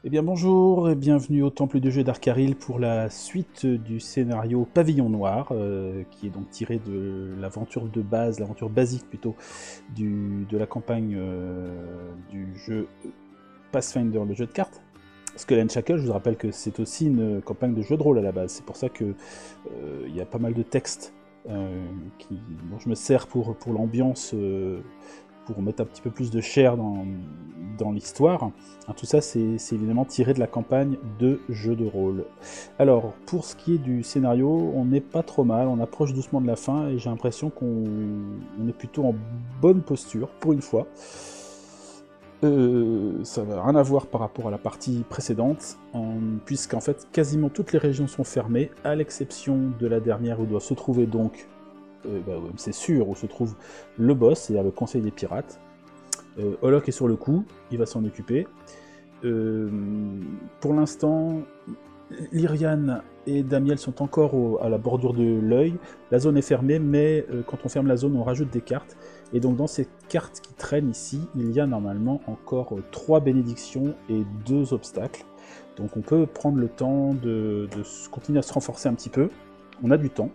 Eh bien bonjour et bienvenue au Temple du jeu d'Arkaril pour la suite du scénario Pavillon Noir, qui est donc tiré de l'aventure de base, l'aventure basique plutôt, de la campagne du jeu Pathfinder, le jeu de cartes. Skull and Shackle, je vous rappelle que c'est aussi une campagne de jeu de rôle à la base, c'est pour ça que il y a pas mal de textes dont je me sers pour l'ambiance, pour mettre un petit peu plus de chair dans l'histoire. Hein, tout ça, c'est évidemment tiré de la campagne de jeu de rôle. Alors, pour ce qui est du scénario, on n'est pas trop mal, on approche doucement de la fin, et j'ai l'impression qu'on est plutôt en bonne posture, pour une fois. Ça n'a rien à voir par rapport à la partie précédente, puisqu'en fait, quasiment toutes les régions sont fermées, à l'exception de la dernière où doit se trouver donc c'est sûr, où se trouve le boss, c'est-à-dire le conseil des pirates. Olok est sur le coup, il va s'en occuper. Pour l'instant, Lyrian et Damiel sont encore à la bordure de l'œil. La zone est fermée, mais quand on ferme la zone, on rajoute des cartes. Et donc dans ces cartes qui traînent ici, il y a normalement encore 3 bénédictions et 2 obstacles. Donc on peut prendre le temps de continuer à se renforcer un petit peu. On a du temps.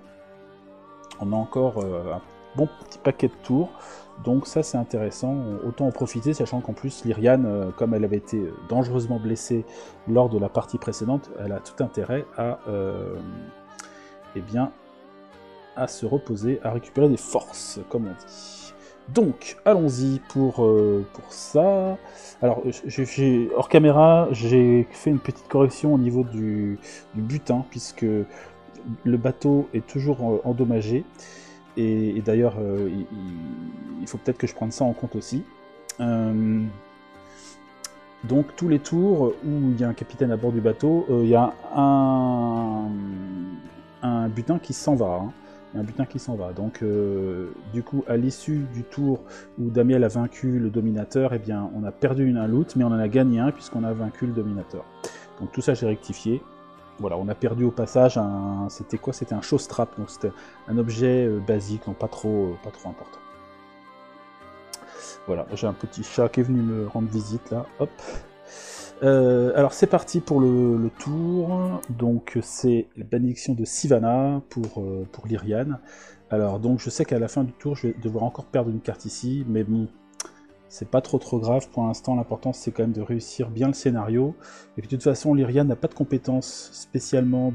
On a encore un bon petit paquet de tours, donc ça c'est intéressant, autant en profiter, sachant qu'en plus Lyrian, comme elle avait été dangereusement blessée lors de la partie précédente, elle a tout intérêt à, eh bien, à se reposer, à récupérer des forces, comme on dit. Donc, allons-y pour ça. Alors, hors caméra, j'ai fait une petite correction au niveau du butin, puisque le bateau est toujours endommagé. Et d'ailleurs, il faut peut-être que je prenne ça en compte aussi. Donc tous les tours où il y a un capitaine à bord du bateau, il y a un butin qui s'en va. Hein. Il y a un butin qui s'en va. Donc du coup, à l'issue du tour où Damiel a vaincu le dominateur, eh bien, on a perdu un loot, mais on en a gagné un puisqu'on a vaincu le dominateur. Donc tout ça, j'ai rectifié. Voilà, on a perdu au passage c'était quoi? C'était un showstrap, donc c'était un objet basique, donc pas trop important. Voilà, j'ai un petit chat qui est venu me rendre visite là, hop. Alors c'est parti pour le tour, donc c'est la bénédiction de Sivana pour Lyrian. Alors donc je sais qu'à la fin du tour je vais devoir encore perdre une carte ici, mais bon, c'est pas trop grave pour l'instant, l'important c'est quand même de réussir bien le scénario. Et puis de toute façon, Lyrian n'a pas de compétences spécialement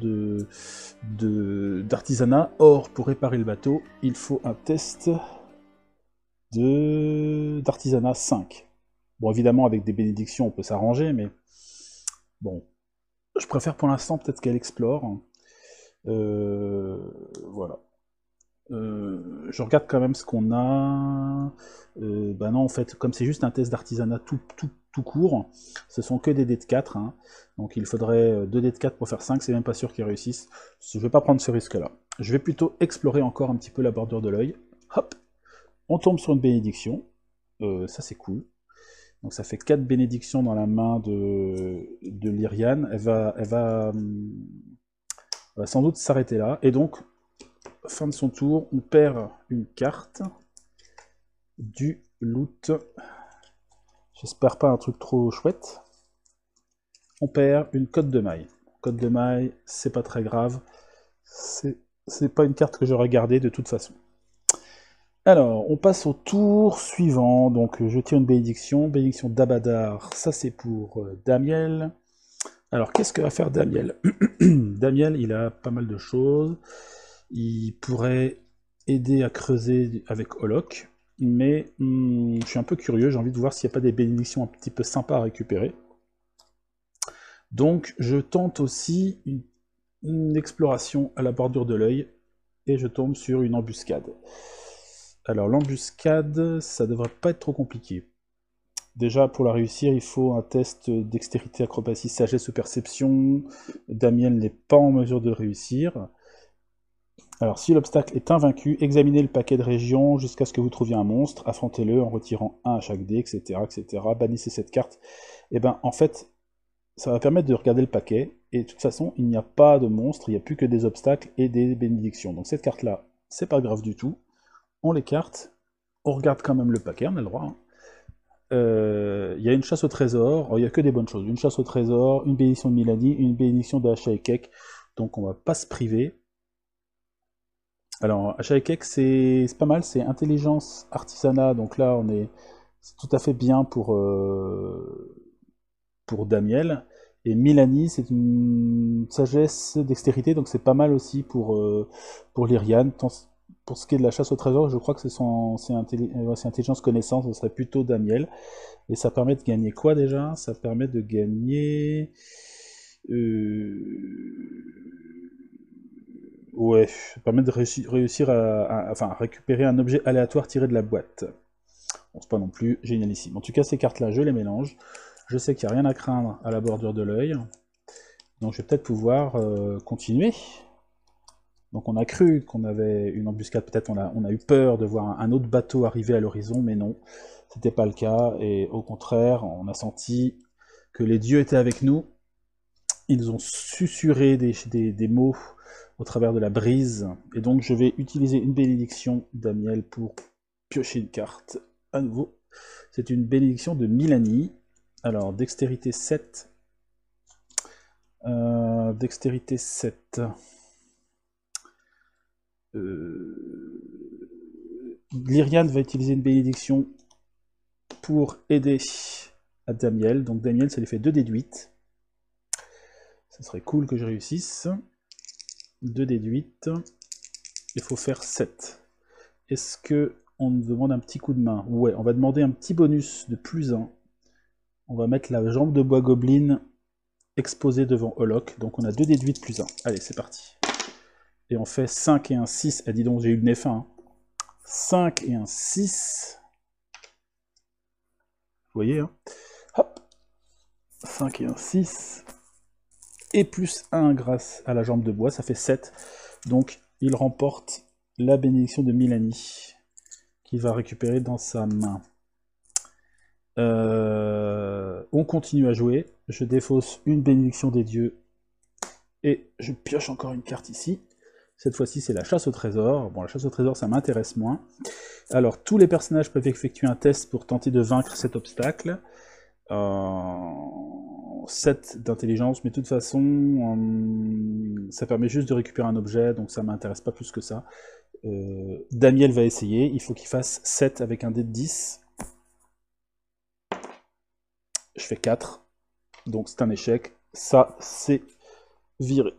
d'artisanat. Or, pour réparer le bateau, il faut un test d'artisanat 5. Bon, évidemment, avec des bénédictions, on peut s'arranger, mais bon, je préfère pour l'instant peut-être qu'elle explore. Voilà. Je regarde quand même ce qu'on a. Bah non, en fait, comme c'est juste un test d'artisanat tout court, ce sont que des dés de 4. Hein. Donc il faudrait 2 dés de 4 pour faire 5, c'est même pas sûr qu'ils réussissent. Je vais pas prendre ce risque-là. Je vais plutôt explorer encore un petit peu la bordure de l'œil. Hop, on tombe sur une bénédiction. Ça c'est cool. Donc ça fait 4 bénédictions dans la main de Lyrian. Elle va sans doute s'arrêter là. Et donc, fin de son tour, on perd une carte du loot. J'espère pas un truc trop chouette. On perd une cote de maille. Cote de maille, c'est pas très grave. C'est pas une carte que j'aurais gardée de toute façon. Alors, on passe au tour suivant. Donc, je tire une bénédiction. Bénédiction d'Abadar, ça c'est pour Damiel. Alors, qu'est-ce que va faire Damiel? Damiel, il a pas mal de choses. Il pourrait aider à creuser avec Olok. Mais je suis un peu curieux, j'ai envie de voir s'il n'y a pas des bénédictions un petit peu sympas à récupérer. Donc je tente aussi une exploration à la bordure de l'œil, et je tombe sur une embuscade. Alors l'embuscade, ça devrait pas être trop compliqué. Déjà, pour la réussir, il faut un test dextérité, acrobatie, sagesse ou perception. Damien n'est pas en mesure de réussir. Alors, si l'obstacle est invaincu, examinez le paquet de régions jusqu'à ce que vous trouviez un monstre, affrontez-le en retirant 1 à chaque dé, etc., etc. Bannissez cette carte. Et ben, en fait, ça va permettre de regarder le paquet, et de toute façon, il n'y a pas de monstre, il n'y a plus que des obstacles et des bénédictions. Donc cette carte-là, c'est pas grave du tout. On l'écarte, on regarde quand même le paquet, on a le droit. Hein. il y a une chasse au trésor. Oh, il n'y a que des bonnes choses. Une chasse au trésor, une bénédiction de Milani, une bénédiction de Hacha et Kek. Donc on va pas se priver. Alors, Hacha et Kek, c'est pas mal. C'est intelligence, artisanat. Donc là, c'est tout à fait bien pour Damiel. Et Milani, c'est une sagesse, dextérité, donc c'est pas mal aussi pour Lyriane. Pour ce qui est de la chasse au trésor, je crois que c'est intelligence connaissance, ce serait plutôt Damiel. Et ça permet de gagner quoi déjà? Ça permet de gagner... Ouais, ça permet de réussir à récupérer un objet aléatoire tiré de la boîte. Bon, c'est pas non plus génialissime. En tout cas, ces cartes-là, je les mélange. Je sais qu'il n'y a rien à craindre à la bordure de l'œil. Donc je vais peut-être pouvoir continuer. Donc on a cru qu'on avait une embuscade, peut-être on a eu peur de voir un autre bateau arriver à l'horizon, mais non, c'était pas le cas, et au contraire, on a senti que les dieux étaient avec nous. Ils ont susurré des mots au travers de la brise, et donc je vais utiliser une bénédiction d'Amiel pour piocher une carte à nouveau. C'est une bénédiction de Milani. Alors, dextérité 7. Dextérité 7. Lyriane va utiliser une bénédiction pour aider à Damiel. Donc Damiel, ça lui fait 2 déduites. Ça serait cool que je réussisse. 2 déduites. Il faut faire 7. Est-ce que on nous demande un petit coup de main? Ouais, on va demander un petit bonus de +1. On va mettre la jambe de bois goblin exposée devant Olok. Donc on a 2 déduites +1. Allez, c'est parti. Et on fait 5 et un 6. Eh, dis donc, j'ai eu le nez fin. Hein. 5 et un 6. Vous voyez, hein? Hop. 5 et un 6. Et +1 grâce à la jambe de bois, ça fait 7. Donc il remporte la bénédiction de Milani, qu'il va récupérer dans sa main. On continue à jouer. Je défausse une bénédiction des dieux. Et je pioche encore une carte ici. Cette fois-ci, c'est la chasse au trésor. Bon, la chasse au trésor, ça m'intéresse moins. Alors, tous les personnages peuvent effectuer un test pour tenter de vaincre cet obstacle. 7 d'intelligence, mais de toute façon, ça permet juste de récupérer un objet, donc ça m'intéresse pas plus que ça. Damiel va essayer, il faut qu'il fasse 7 avec un dé de 10. Je fais 4, donc c'est un échec. Ça, c'est viré.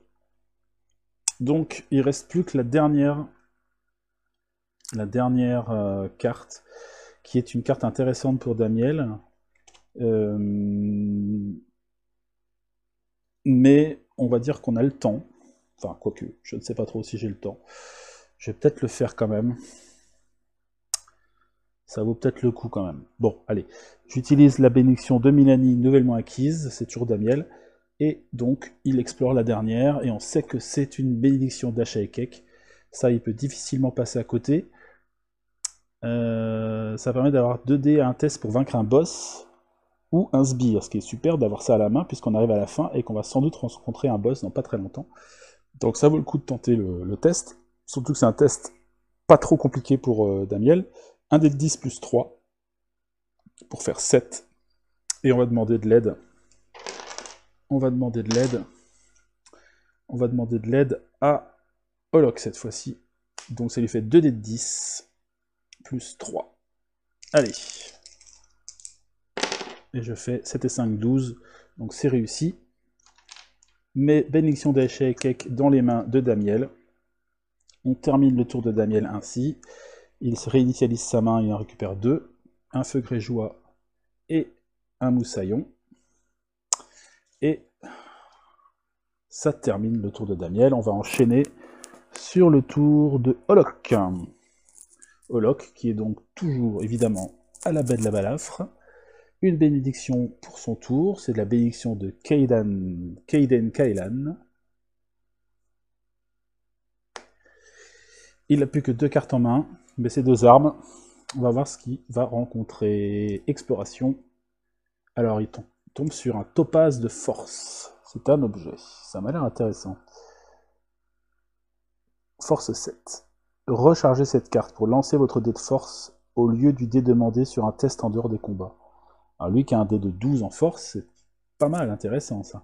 Donc, il reste plus que la dernière carte, qui est une carte intéressante pour Damiel. Mais on va dire qu'on a le temps. Enfin, quoique, je ne sais pas trop si j'ai le temps. Je vais peut-être le faire quand même. Ça vaut peut-être le coup quand même. Bon, allez. J'utilise la bénédiction de Milani nouvellement acquise, c'est toujours Damiel. Et donc, il explore la dernière, et on sait que c'est une bénédiction d'Hacha et Kek. Ça, il peut difficilement passer à côté. Ça permet d'avoir 2 dés à un test pour vaincre un boss ou un sbire, ce qui est super d'avoir ça à la main, puisqu'on arrive à la fin et qu'on va sans doute rencontrer un boss dans pas très longtemps. Donc ça vaut le coup de tenter le test, surtout que c'est un test pas trop compliqué pour Damiel. 1 dé de 10 plus 3, pour faire 7. Et on va demander de l'aide. On va demander de l'aide à Olok cette fois-ci. Donc ça lui fait 2 dés de 10, plus 3. Allez. Et je fais 7 et 5, 12. Donc c'est réussi. Mais bénédiction d'Hacha et Kek dans les mains de Damiel. On termine le tour de Damiel ainsi. Il se réinitialise sa main et en récupère 2. Un feu grégeois et un moussaillon. Et ça termine le tour de Damiel. On va enchaîner sur le tour de Olok. Olok, qui est donc toujours, évidemment, à la baie de la balafre. Une bénédiction pour son tour, c'est la bénédiction de Kaiden Kailan. Il n'a plus que 2 cartes en main, mais c'est 2 armes. On va voir ce qu'il va rencontrer. Exploration. Alors, il tombe sur un topaz de force. C'est un objet. Ça m'a l'air intéressant. Force 7. Rechargez cette carte pour lancer votre dé de force au lieu du dé demandé sur un test en dehors des combats. Alors lui qui a un dé de 12 en force, c'est pas mal intéressant ça.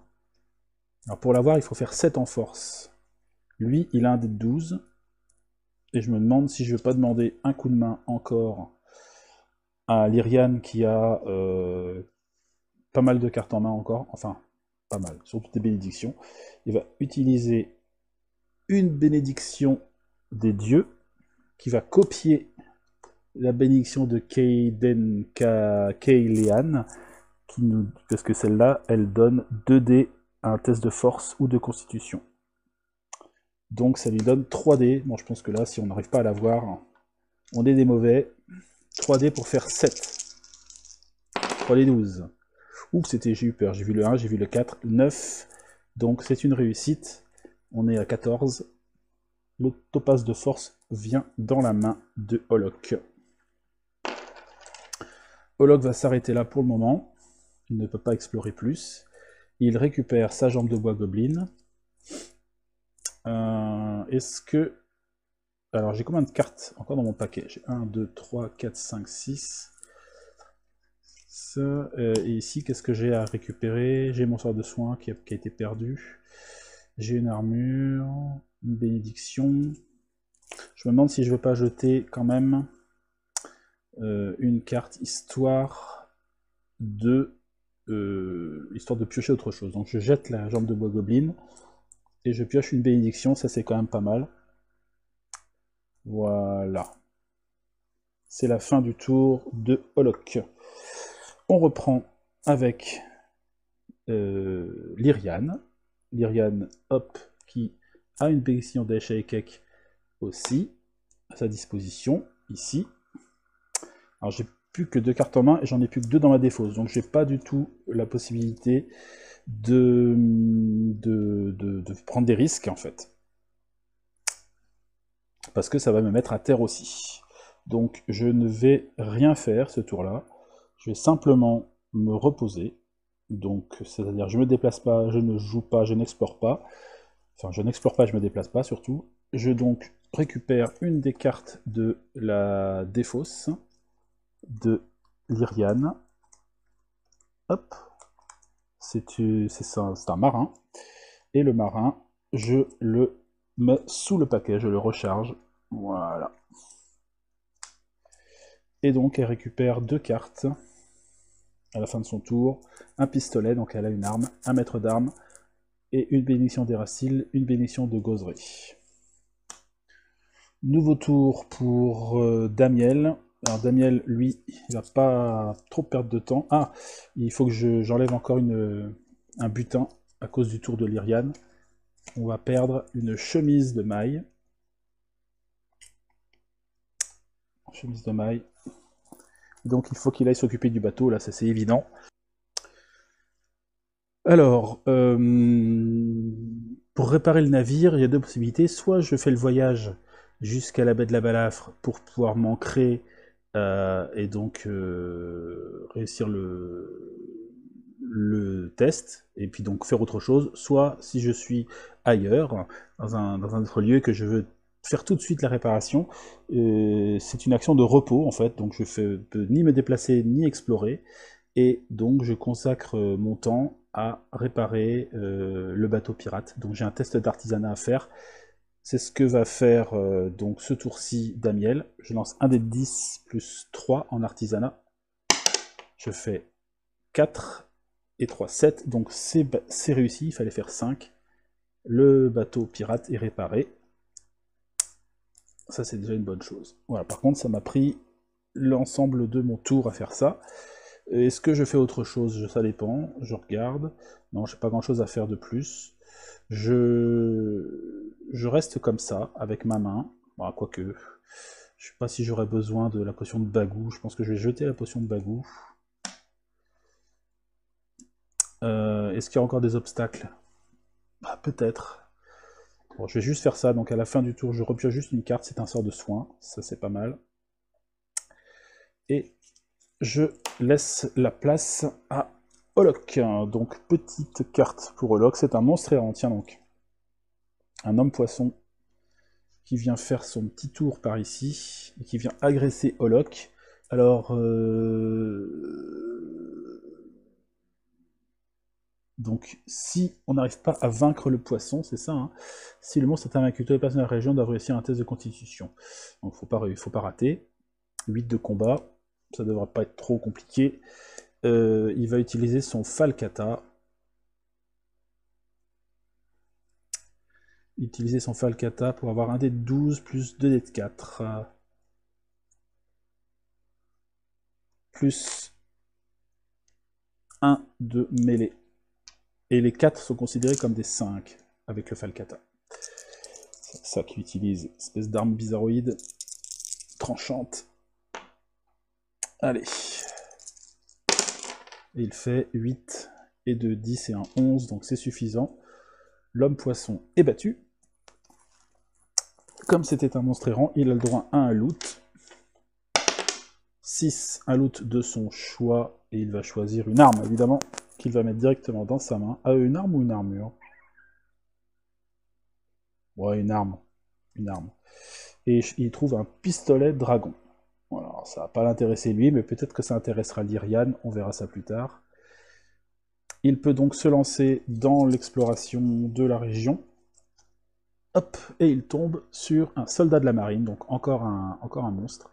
Alors pour l'avoir, il faut faire 7 en force. Lui, il a un dé de 12. Et je me demande si je ne vais pas demander un coup de main encore à Lyriane qui a pas mal de cartes en main encore. Enfin, pas mal, surtout des bénédictions. Il va utiliser une bénédiction des dieux qui va copier la bénédiction de Kaylean, parce que celle-là, elle donne 2 dés à un test de force ou de constitution. Donc ça lui donne 3 dés. Bon, je pense que là, si on n'arrive pas à l'avoir, on est des mauvais. 3 dés pour faire 7. 3 dés 12. Oups, j'ai eu peur. J'ai vu le 1, j'ai vu le 4, 9. Donc c'est une réussite. On est à 14. Le topaz de force vient dans la main de Holok. Holok va s'arrêter là pour le moment. Il ne peut pas explorer plus. Il récupère sa jambe de bois gobelin. Est-ce que... Alors j'ai combien de cartes encore dans mon paquet? J'ai 1, 2, 3, 4, 5, 6. Et ici, qu'est-ce que j'ai à récupérer? J'ai mon sort de soin qui a été perdu. J'ai une armure, une bénédiction. Je me demande si je ne vais pas jeter quand même une carte histoire de piocher autre chose. Donc je jette la jambe de bois gobelin et je pioche une bénédiction, ça c'est quand même pas mal. Voilà. C'est la fin du tour de Holok. On reprend avec Lyriane. Lyriane, hop, qui a une bénédiction d'Eshaekek aussi à sa disposition, ici. Alors j'ai plus que 2 cartes en main et j'en ai plus que 2 dans ma défausse, donc j'ai pas du tout la possibilité de prendre des risques en fait. Parce que ça va me mettre à terre aussi. Donc je ne vais rien faire ce tour-là. Je vais simplement me reposer. Donc c'est-à-dire je me déplace pas, je ne joue pas, je n'explore pas. Enfin je n'explore pas, je me déplace pas surtout. Je donc récupère une des cartes de la défausse de Lyriane. Hop. C'est un marin. Et le marin, je le mets sous le paquet, je le recharge. Voilà. Et donc elle récupère 2 cartes à la fin de son tour. Un pistolet, donc elle a une arme, un maître d'armes, et une bénédiction d'Eracil, une bénédiction de Gozri. Nouveau tour pour Damiel. Alors Damiel, lui, il va pas trop perdre de temps. Ah, il faut que j'enlève encore un butin à cause du tour de Lyriane. On va perdre une chemise de maille. Chemise de maille. Donc il faut qu'il aille s'occuper du bateau, là, ça c'est évident. Alors, pour réparer le navire, il y a 2 possibilités. Soit je fais le voyage jusqu'à la baie de la Balafre pour pouvoir m'ancrer et donc réussir le test, et puis donc faire autre chose. Soit si je suis ailleurs, dans un autre lieu, que je veux faire tout de suite la réparation, c'est une action de repos en fait, donc je peux ni me déplacer ni explorer, et donc je consacre mon temps à réparer le bateau pirate. Donc j'ai un test d'artisanat à faire. C'est ce que va faire donc ce tour-ci Damiel. Je lance un dé de 10 plus 3 en artisanat. Je fais 4 et 3, 7. Donc c'est réussi, il fallait faire 5. Le bateau pirate est réparé. Ça c'est déjà une bonne chose. Voilà, par contre ça m'a pris l'ensemble de mon tour à faire ça. Est-ce que je fais autre chose? Ça dépend, je regarde. Non, j'ai pas grand chose à faire de plus. Je reste comme ça, avec ma main. Bon, quoique, je sais pas si j'aurais besoin de la potion de bagou. Je pense que je vais jeter la potion de bagou. Est-ce qu'il y a encore des obstacles? Bah, peut-être. Bon, je vais juste faire ça. Donc à la fin du tour, je repioche juste une carte. C'est un sort de soin. Ça, c'est pas mal. Et je laisse la place à Holok. Donc petite carte pour Holok. C'est un monstre errant. Tiens donc. Un homme poisson qui vient faire son petit tour par ici, et qui vient agresser Holok. Alors, donc, si on n'arrive pas à vaincre le poisson, c'est ça, hein, si le monstre est invaincu, tous les personnes de la région doivent réussir un test de constitution. Donc, faut pas rater. 8 de combat, ça devrait pas être trop compliqué. Il va utiliser son Falcata. Utiliser son Falcata pour avoir un dé de 12 plus 2 dés de 4. Plus 1 de mêlée. Et les 4 sont considérés comme des 5 avec le Falcata. C'est ça qu'il utilise, espèce d'arme bizarroïde, tranchante. Allez. Et il fait 8 et 2, 10 et un 11, donc c'est suffisant. L'homme poisson est battu. Comme c'était un monstre errant, il a le droit à un loot. 6, un loot de son choix, et il va choisir une arme, évidemment, qu'il va mettre directement dans sa main. Ah, une arme ou une armure? Ouais, une arme. Une arme. Et il trouve un pistolet dragon. Voilà, ça va pas l'intéresser lui, mais peut-être que ça intéressera Lyrian, on verra ça plus tard. Il peut donc se lancer dans l'exploration de la région. Hop, et il tombe sur un soldat de la marine, donc encore un monstre.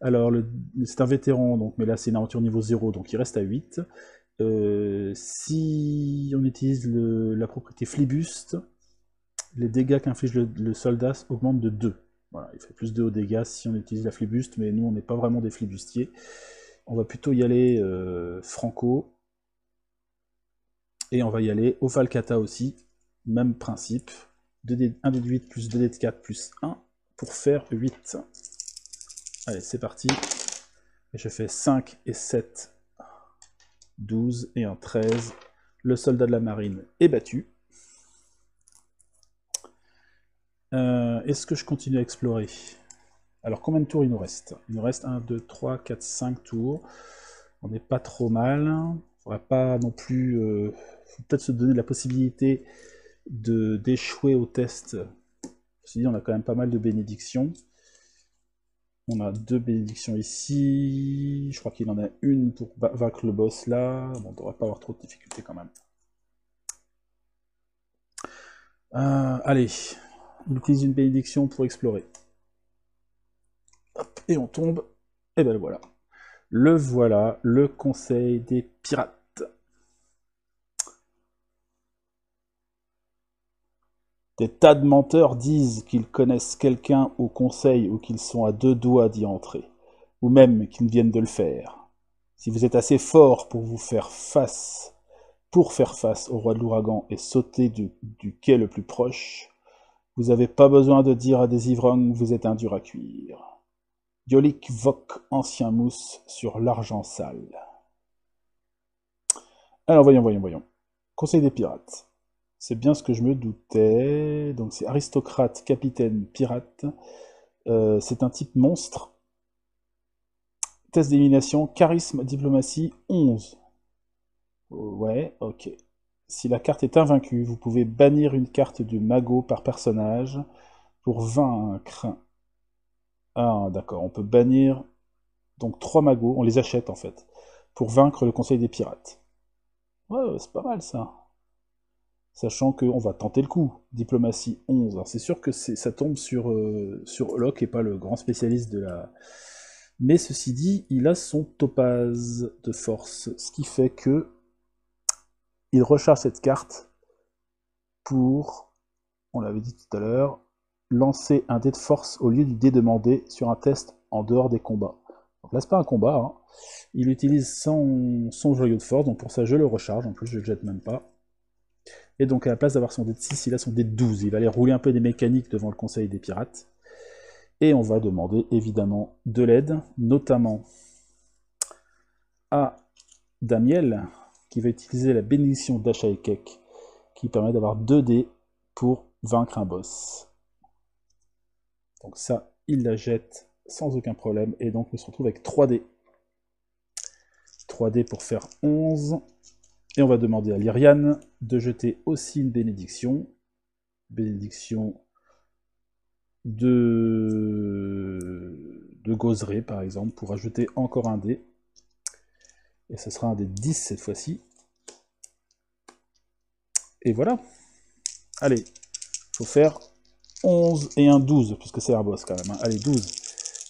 Alors, c'est un vétéran, donc, mais là c'est une aventure niveau 0, donc il reste à 8. Si on utilise la propriété flibuste, les dégâts qu'inflige le soldat augmentent de 2. Voilà, il fait plus 2 aux dégâts si on utilise la flibuste, mais nous on n'est pas vraiment des flibustiers. On va plutôt y aller franco. Et on va y aller au Falcata aussi, même principe. 1 dé de 8 plus 2 dé de 4 plus 1 pour faire 8. Allez, c'est parti. Et je fais 5 et 7, 12 et un 13. Le soldat de la marine est battu. Est-ce que je continue à explorer? Alors, combien de tours il nous reste? Il nous reste 1, 2, 3, 4, 5 tours. On n'est pas trop mal. Il ne faudrait pas non plus... faut peut-être se donner la possibilité d'échouer au test. Je me dit, on a quand même pas mal de bénédictions. On a 2 bénédictions ici. Je crois qu'il en a une pour vaincre le boss là. Bon, on ne devrait pas avoir trop de difficultés quand même. Allez, on utilise une bénédiction pour explorer. Hop, et on tombe. Et ben voilà. Voilà, le conseil des pirates. Des tas de menteurs disent qu'ils connaissent quelqu'un au conseil ou qu'ils sont à 2 doigts d'y entrer, ou même qu'ils viennent de le faire. Si vous êtes assez fort pour faire face au roi de l'ouragan et sauter du quai le plus proche, vous n'avez pas besoin de dire à des ivrognes que vous êtes un dur à cuire. Yolik Vok, ancien mousse sur l'argent sale. Alors voyons. Conseil des pirates. C'est bien ce que je me doutais. Donc c'est aristocrate, capitaine, pirate. C'est un type monstre. Test d'élimination, charisme, diplomatie, 11. Ouais, ok. Si la carte est invaincue, vous pouvez bannir une carte du magot par personnage pour vaincre. Ah, d'accord, on peut bannir donc 3 magots, on les achète en fait, pour vaincre le conseil des pirates. Ouais, c'est pas mal ça. Sachant qu'on va tenter le coup. Diplomatie 11. Alors c'est sûr que ça tombe sur Locke et pas le grand spécialiste de la... Mais ceci dit, il a son topaz de force, ce qui fait que il recharge cette carte pour, on l'avait dit tout à l'heure, lancer un dé de force au lieu du dé demandé sur un test en dehors des combats. Donc là, c'est pas un combat, hein. Il utilise son joyau de force, donc pour ça, je le recharge. En plus, je le jette même pas. Et donc, à la place d'avoir son dé de 6, il a son dé de 12. Il va aller rouler un peu des mécaniques devant le conseil des pirates. Et on va demander, évidemment, de l'aide, notamment à Damiel, qui va utiliser la bénédiction d'Achaekek, qui permet d'avoir 2 dés pour vaincre un boss. Donc ça, il la jette sans aucun problème, et donc on se retrouve avec 3 dés. 3 dés pour faire 11. Et on va demander à Lyrian de jeter aussi une bénédiction. Bénédiction de de Gozeré, par exemple, pour ajouter encore un dé. Et ce sera un dé 10 cette fois-ci. Et voilà. Allez, il faut faire 11 et un 12, puisque c'est un boss quand même. Hein. Allez, 12.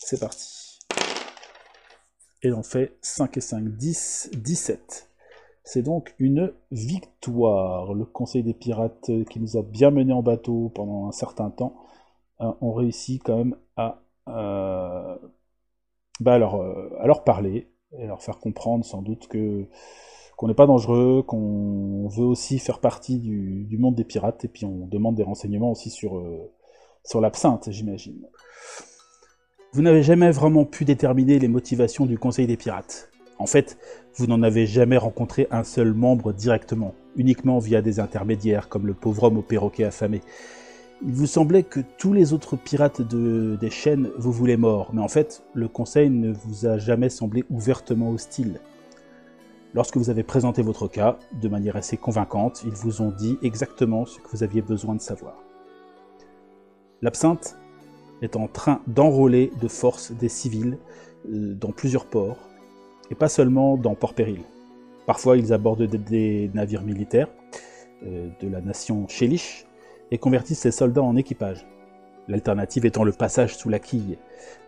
C'est parti. Et on fait 5 et 5, 10, 17. C'est donc une victoire. Le Conseil des Pirates, qui nous a bien menés en bateau pendant un certain temps, ont réussi quand même à leur parler, et leur faire comprendre sans doute qu'on n'est pas dangereux, qu'on veut aussi faire partie du monde des pirates, et puis on demande des renseignements aussi sur l'absinthe, j'imagine. Vous n'avez jamais vraiment pu déterminer les motivations du Conseil des Pirates. En fait, vous n'en avez jamais rencontré un seul membre directement, uniquement via des intermédiaires, comme le pauvre homme au perroquet affamé. Il vous semblait que tous les autres pirates des chaînes vous voulaient mort, mais en fait, le Conseil ne vous a jamais semblé ouvertement hostile. Lorsque vous avez présenté votre cas, de manière assez convaincante, ils vous ont dit exactement ce que vous aviez besoin de savoir. L'absinthe est en train d'enrôler de force des civils dans plusieurs ports, et pas seulement dans Port-Péril. Parfois, ils abordent des navires militaires de la nation Chéliche et convertissent ces soldats en équipage. L'alternative étant le passage sous la quille.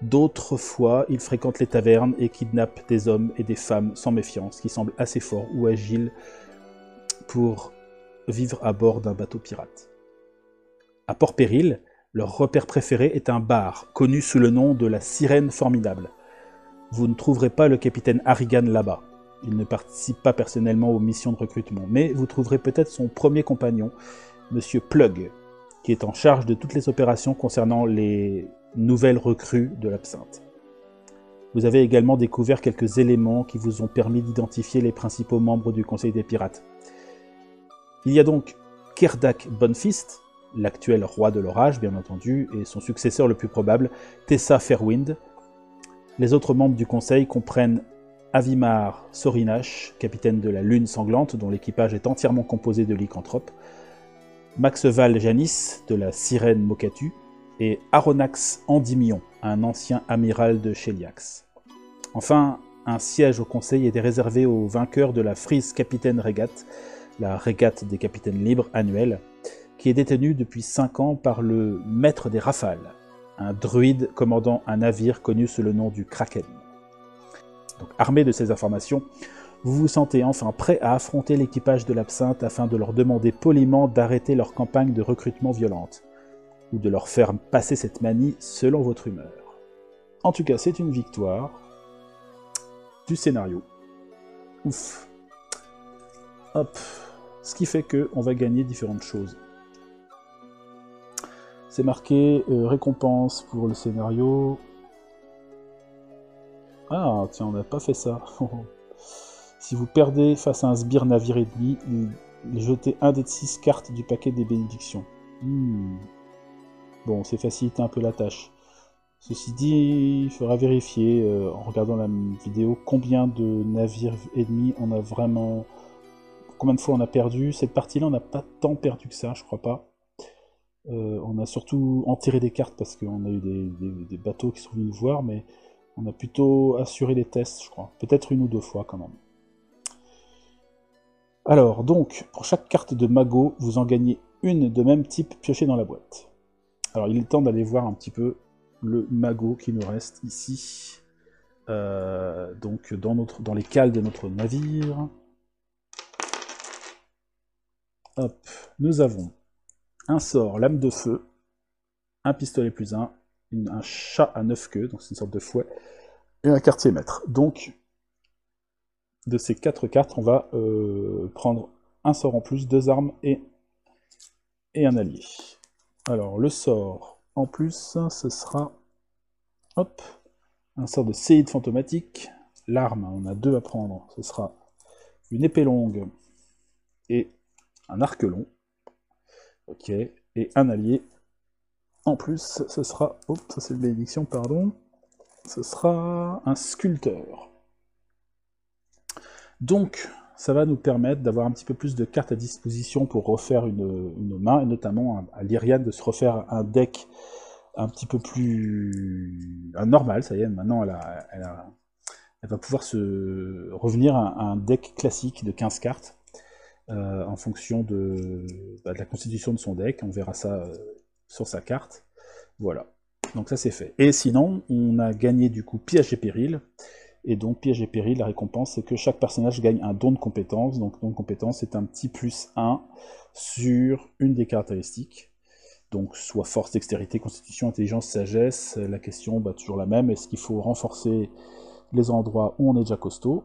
D'autres fois, ils fréquentent les tavernes et kidnappent des hommes et des femmes sans méfiance, qui semblent assez forts ou agiles pour vivre à bord d'un bateau pirate. À Port-Péril, leur repère préféré est un bar, connu sous le nom de la Sirène Formidable. Vous ne trouverez pas le capitaine Harrigan là-bas. Il ne participe pas personnellement aux missions de recrutement, mais vous trouverez peut-être son premier compagnon, Monsieur Plug, qui est en charge de toutes les opérations concernant les nouvelles recrues de l'absinthe. Vous avez également découvert quelques éléments qui vous ont permis d'identifier les principaux membres du Conseil des Pirates. Il y a donc Kerdak Bonefist, l'actuel roi de l'orage, bien entendu, et son successeur le plus probable, Tessa Fairwind. Les autres membres du Conseil comprennent Avimar Sorinash, capitaine de la Lune Sanglante, dont l'équipage est entièrement composé de lycanthropes, Maxeval Janis, de la Sirène Mokatu, et Aronax Endymion, un ancien amiral de Sheliax. Enfin, un siège au Conseil était réservé aux vainqueurs de la Freeze Capitaine Régate, la régate des capitaines libres annuelle, qui est détenue depuis 5 ans par le Maître des Rafales, un druide commandant un navire connu sous le nom du Kraken. Donc, armé de ces informations, vous vous sentez enfin prêt à affronter l'équipage de l'absinthe afin de leur demander poliment d'arrêter leur campagne de recrutement violente, ou de leur faire passer cette manie selon votre humeur. En tout cas, c'est une victoire du scénario. Ouf. Hop. Ce qui fait qu'on va gagner différentes choses. C'est marqué récompense pour le scénario. Ah, tiens, on n'a pas fait ça. Si vous perdez face à un sbire navire ennemi, jetez un des 6 cartes du paquet des bénédictions. Bon, c'est facilité un peu la tâche. Ceci dit, il faudra vérifier, en regardant la vidéo, combien de navires ennemis on a vraiment... Combien de fois on a perdu. Cette partie-là, on n'a pas tant perdu que ça, je crois pas. On a surtout enterré des cartes parce qu'on a eu des bateaux qui sont venus nous voir, mais on a plutôt assuré les tests, je crois. Peut-être 1 ou 2 fois, quand même. Alors, donc, pour chaque carte de magot, vous en gagnez une de même type piochée dans la boîte. Alors, il est temps d'aller voir un petit peu le magot qui nous reste ici. Donc, dans les cales de notre navire. Hop, nous avons un sort, lame de feu, un pistolet plus 1, un chat à 9 queues, donc c'est une sorte de fouet, et un quartier maître. Donc, de ces 4 cartes, on va prendre un sort en plus, 2 armes et un allié. Alors, le sort en plus, ce sera hop, un sort de séide fantomatique. L'arme, on a 2 à prendre, ce sera une épée longue et un arc long. Ok, et un allié. En plus, ce sera... Oh, ça c'est une bénédiction, pardon. Ce sera un sculpteur. Donc, ça va nous permettre d'avoir un petit peu plus de cartes à disposition pour refaire une main, et notamment à Lyrian de se refaire un deck un petit peu plus normal, ça y est, maintenant elle va pouvoir se revenir à un deck classique de 15 cartes en fonction de la constitution de son deck. On verra ça sur sa carte. Voilà. Donc ça c'est fait. Et sinon, on a gagné du coup piège et péril. Et donc piège et péril, la récompense, c'est que chaque personnage gagne un don de compétence. Donc don de compétence, c'est un petit +1 sur une des caractéristiques. Donc soit force, dextérité, constitution, intelligence, sagesse. La question, toujours la même, est-ce qu'il faut renforcer les endroits où on est déjà costaud,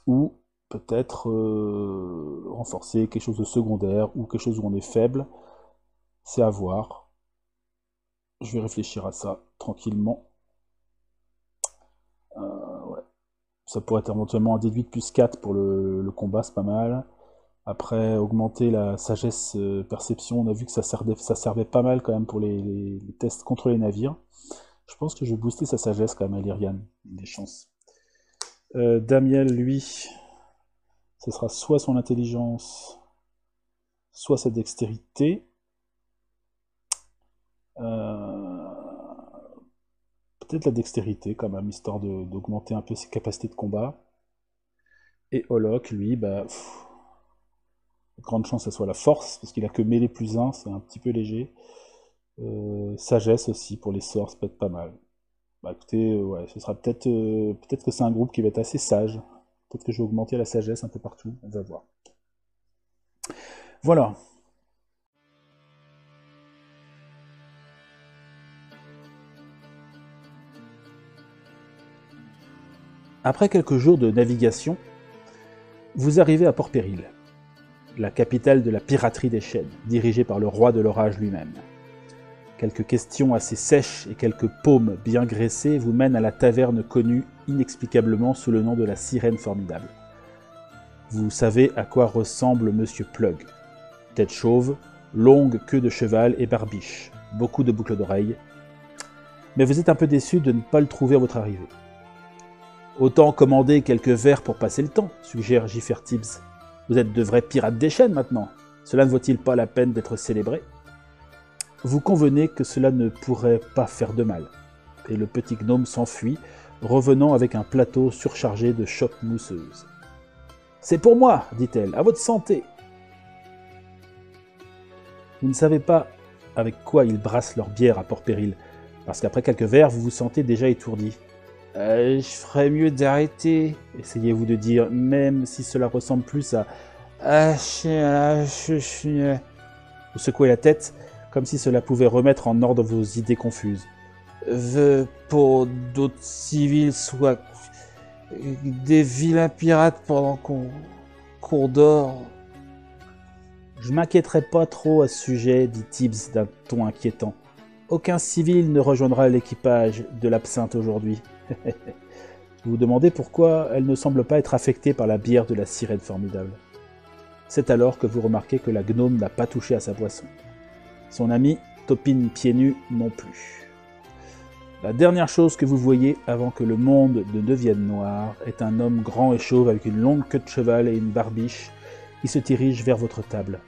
ou peut-être renforcer quelque chose de secondaire, ou quelque chose où on est faible. C'est à voir. Je vais réfléchir à ça tranquillement. Ouais. Ça pourrait être éventuellement un déduit +4 pour le combat, c'est pas mal. Après, augmenter la sagesse perception, on a vu que ça servait pas mal quand même pour les tests contre les navires. Je pense que je vais booster sa sagesse quand même à Lyrian, des chances. Damiel, lui, ce sera soit son intelligence, soit sa dextérité. Peut-être la dextérité quand même, histoire d'augmenter un peu ses capacités de combat. Et Olok, lui, grande chance que ça soit la force, parce qu'il a que mêlée +1, c'est un petit peu léger. Sagesse aussi, pour les sorts, ça peut être pas mal. Écoutez, ouais, ce sera peut-être que c'est un groupe qui va être assez sage. Peut-être que je vais augmenter la sagesse un peu partout, on va voir. Voilà. Après quelques jours de navigation, vous arrivez à Port-Péril, la capitale de la piraterie des chaînes, dirigée par le roi de l'orage lui-même. Quelques questions assez sèches et quelques paumes bien graissées vous mènent à la taverne connue inexplicablement sous le nom de la Sirène Formidable. Vous savez à quoi ressemble Monsieur Plug. Tête chauve, longue queue de cheval et barbiche, beaucoup de boucles d'oreilles. Mais vous êtes un peu déçu de ne pas le trouver à votre arrivée. Autant commander quelques verres pour passer le temps, suggère Jiffer Tibbs. Vous êtes de vrais pirates des chaînes maintenant. Cela ne vaut-il pas la peine d'être célébré ? Vous convenez que cela ne pourrait pas faire de mal. Et le petit gnome s'enfuit, revenant avec un plateau surchargé de chopes mousseuses. « C'est pour moi, dit-elle, à votre santé !» Vous ne savez pas avec quoi ils brassent leur bière à Port-Péril, parce qu'après quelques verres, vous vous sentez déjà étourdi. Je ferais mieux d'arrêter, essayez-vous de dire, même si cela ressemble plus à vous secouez la tête, comme si cela pouvait remettre en ordre vos idées confuses. Pour d'autres civils, soit des vilains pirates pendant qu'on dort. Je m'inquiéterai pas trop à ce sujet, dit Tibbs d'un ton inquiétant. Aucun civil ne rejoindra l'équipage de l'Absinthe aujourd'hui. Vous vous demandez pourquoi elle ne semble pas être affectée par la bière de la Sirène Formidable. C'est alors que vous remarquez que la gnome n'a pas touché à sa boisson. Son ami, Topine pieds nus, non plus. La dernière chose que vous voyez avant que le monde ne devienne noir est un homme grand et chauve avec une longue queue de cheval et une barbiche qui se dirige vers votre table,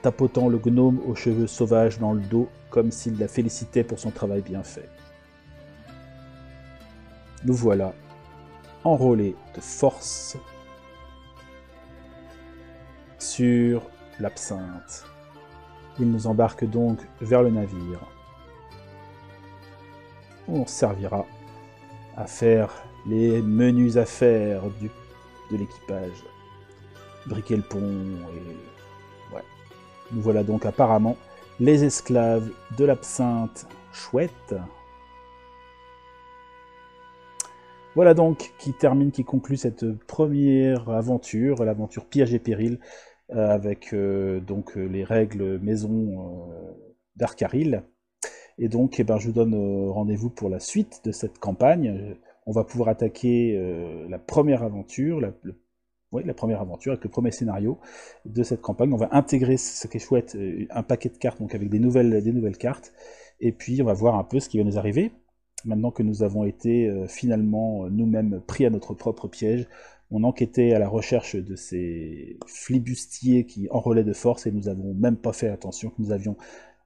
tapotant le gnome aux cheveux sauvages dans le dos comme s'il la félicitait pour son travail bien fait. Nous voilà, enrôlés de force sur l'Absinthe. Il nous embarque donc vers le navire, où on servira à faire les menues affaires de l'équipage. Briquer le pont et... Ouais. Nous voilà donc apparemment les esclaves de l'Absinthe chouette. Voilà donc qui conclut cette première aventure, l'aventure Piège et Péril, avec donc les règles maison d'Arcaril. Et donc je vous donne rendez-vous pour la suite de cette campagne. On va pouvoir attaquer la première aventure, la première aventure avec le premier scénario de cette campagne. On va intégrer, ce qui est chouette, un paquet de cartes donc avec des nouvelles cartes. Et puis on va voir un peu ce qui va nous arriver. Maintenant que nous avons été finalement nous-mêmes pris à notre propre piège, on enquêtait à la recherche de ces flibustiers qui enrôlaient de force et nous n'avons même pas fait attention que nous avions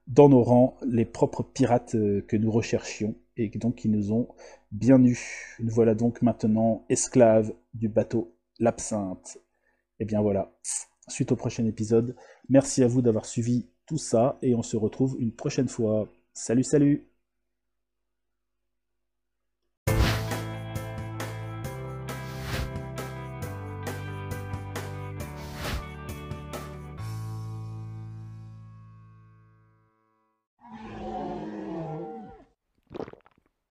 dans nos rangs les propres pirates que nous recherchions, et donc qui nous ont bien eus. Nous voilà donc maintenant esclaves du bateau l'Absinthe. Et bien voilà, suite au prochain épisode. Merci à vous d'avoir suivi tout ça, et on se retrouve une prochaine fois. Salut, salut!